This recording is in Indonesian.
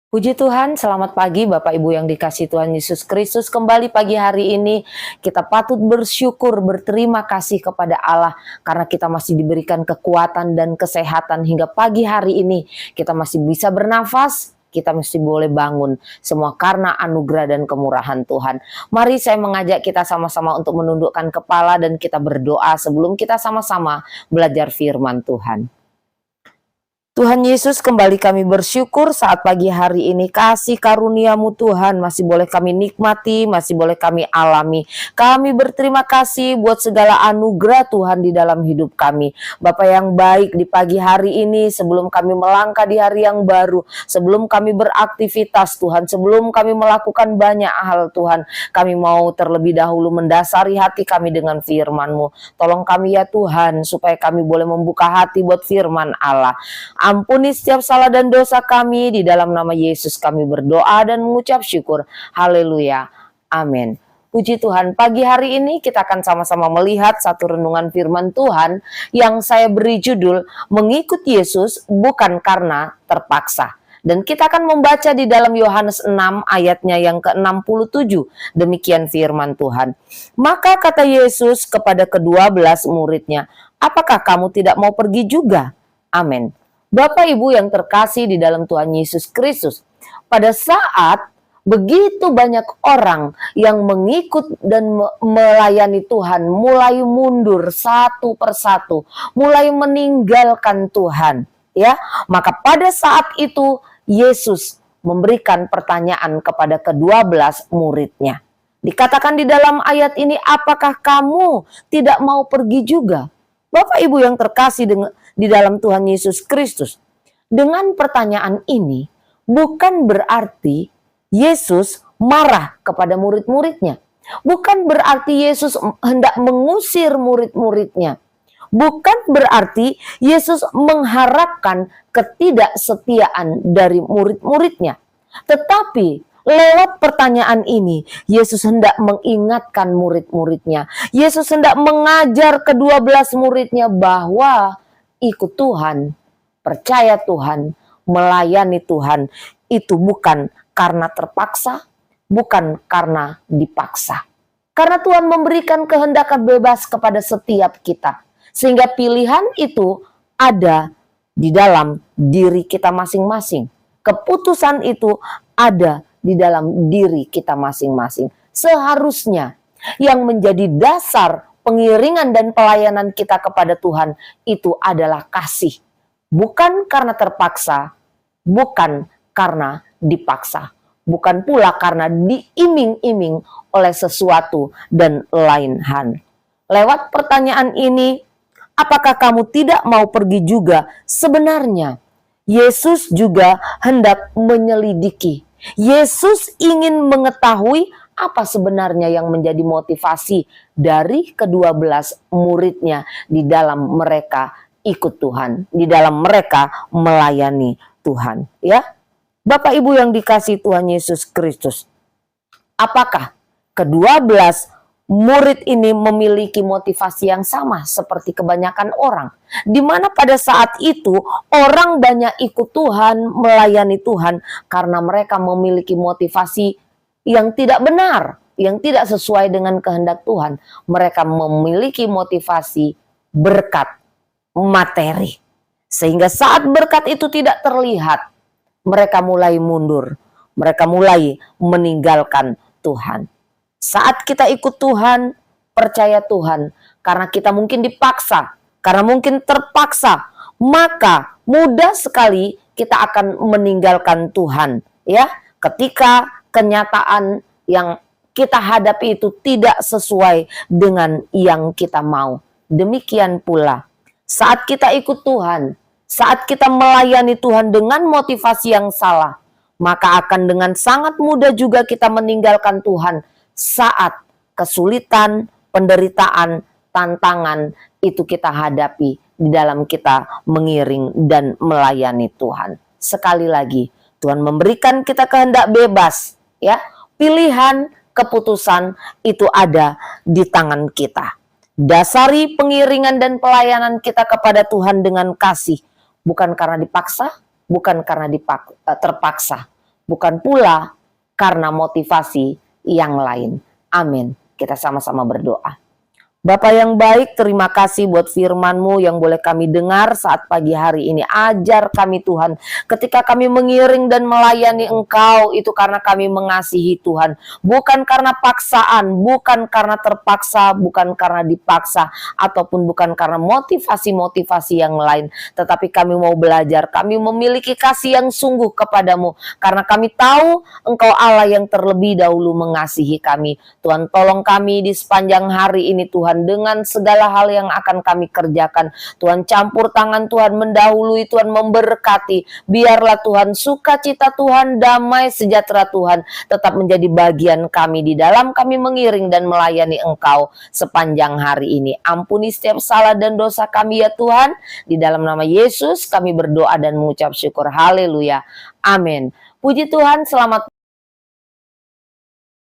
Puji Tuhan, selamat pagi Bapak Ibu yang dikasihi Tuhan Yesus Kristus. Kembali pagi hari ini kita patut bersyukur, berterima kasih kepada Allah karena kita masih diberikan kekuatan dan kesehatan hingga pagi hari ini. Kita masih bisa bernafas, kita masih boleh bangun. Semua karena anugerah dan kemurahan Tuhan. Mari saya mengajak kita sama-sama untuk menundukkan kepala dan kita berdoa sebelum kita sama-sama belajar firman Tuhan. Tuhan Yesus, kembali kami bersyukur saat pagi hari ini kasih karunia-Mu Tuhan masih boleh kami nikmati, masih boleh kami alami. Kami berterima kasih buat segala anugerah Tuhan di dalam hidup kami. Bapa yang baik, di pagi hari ini sebelum kami melangkah di hari yang baru, sebelum kami beraktivitas Tuhan, sebelum kami melakukan banyak hal Tuhan, kami mau terlebih dahulu mendasari hati kami dengan firman-Mu. Tolong kami ya Tuhan, supaya kami boleh membuka hati buat firman Allah. Ampuni setiap salah dan dosa kami, di dalam nama Yesus kami berdoa dan mengucap syukur. Haleluya. Amin. Puji Tuhan, pagi hari ini kita akan sama-sama melihat satu renungan firman Tuhan yang saya beri judul Mengikut Yesus Bukan Karena Terpaksa. Dan kita akan membaca di dalam Yohanes 6 ayatnya yang ke-67. Demikian firman Tuhan. Maka kata Yesus kepada ke-12 muridnya, apakah kamu tidak mau pergi juga? Amin. Bapak Ibu yang terkasih di dalam Tuhan Yesus Kristus, pada saat begitu banyak orang yang mengikut dan melayani Tuhan, mulai mundur satu persatu, mulai meninggalkan Tuhan, ya, maka pada saat itu Yesus memberikan pertanyaan kepada ke-12 muridnya. Dikatakan di dalam ayat ini, apakah kamu tidak mau pergi juga? Bapak Ibu yang terkasih di dalam Tuhan Yesus Kristus. Dengan pertanyaan ini bukan berarti Yesus marah kepada murid-muridnya. Bukan berarti Yesus hendak mengusir murid-muridnya. Bukan berarti Yesus mengharapkan ketidaksetiaan dari murid-muridnya. Tetapi lewat pertanyaan ini, Yesus hendak mengingatkan murid-muridnya. Yesus hendak mengajar ke-12 muridnya bahwa ikut Tuhan, percaya Tuhan, melayani Tuhan, itu bukan karena terpaksa, bukan karena dipaksa. Karena Tuhan memberikan kehendak bebas kepada setiap kita. Sehingga pilihan itu ada di dalam diri kita masing-masing. Keputusan itu ada di dalam diri kita masing-masing. Seharusnya yang menjadi dasar pengiringan dan pelayanan kita kepada Tuhan itu adalah kasih. Bukan karena terpaksa, bukan karena dipaksa. Bukan pula karena diiming-iming oleh sesuatu dan lain hal. Lewat pertanyaan ini, apakah kamu tidak mau pergi juga? Sebenarnya Yesus juga hendak menyelidiki. Yesus ingin mengetahui apa sebenarnya yang menjadi motivasi dari ke-12 muridnya di dalam mereka ikut Tuhan, di dalam mereka melayani Tuhan, ya. Bapak Ibu yang dikasihi Tuhan Yesus Kristus, apakah ke-12 murid ini memiliki motivasi yang sama seperti kebanyakan orang? Di mana pada saat itu orang banyak ikut Tuhan, melayani Tuhan karena mereka memiliki motivasi yang tidak benar, yang tidak sesuai dengan kehendak Tuhan. Mereka memiliki motivasi berkat materi. Sehingga saat berkat itu tidak terlihat, mereka mulai mundur, mereka mulai meninggalkan Tuhan. Saat kita ikut Tuhan, percaya Tuhan, karena kita mungkin dipaksa, karena mungkin terpaksa, maka mudah sekali kita akan meninggalkan Tuhan, ya. Ketika kenyataan yang kita hadapi itu tidak sesuai dengan yang kita mau. Demikian pula saat kita ikut Tuhan, saat kita melayani Tuhan dengan motivasi yang salah, maka akan dengan sangat mudah juga kita meninggalkan Tuhan saat kesulitan, penderitaan, tantangan itu kita hadapi di dalam kita mengiring dan melayani Tuhan. Sekali lagi, Tuhan memberikan kita kehendak bebas, ya. Pilihan, keputusan itu ada di tangan kita. Dasari pengiringan dan pelayanan kita kepada Tuhan dengan kasih, bukan karena dipaksa, bukan karena terpaksa. bukan pula karena motivasi yang lain. Amin. Kita sama-sama berdoa. Bapa yang baik, terima kasih buat firman-Mu yang boleh kami dengar saat pagi hari ini. Ajar kami Tuhan, ketika kami mengiring dan melayani Engkau, itu karena kami mengasihi Tuhan. Bukan karena paksaan, bukan karena terpaksa, bukan karena dipaksa, ataupun bukan karena motivasi-motivasi yang lain. Tetapi kami mau belajar, kami memiliki kasih yang sungguh kepadamu. Karena kami tahu Engkau Allah yang terlebih dahulu mengasihi kami. Tuhan, tolong kami di sepanjang hari ini Tuhan, dengan segala hal yang akan kami kerjakan. Tuhan, campur tangan Tuhan, mendahului Tuhan, memberkati. Biarlah Tuhan, sukacita Tuhan, damai sejahtera Tuhan tetap menjadi bagian kami di dalam kami mengiring dan melayani Engkau sepanjang hari ini. Ampuni setiap salah dan dosa kami ya Tuhan. Di dalam nama Yesus kami berdoa dan mengucap syukur. Haleluya. Amin. Puji Tuhan, selamat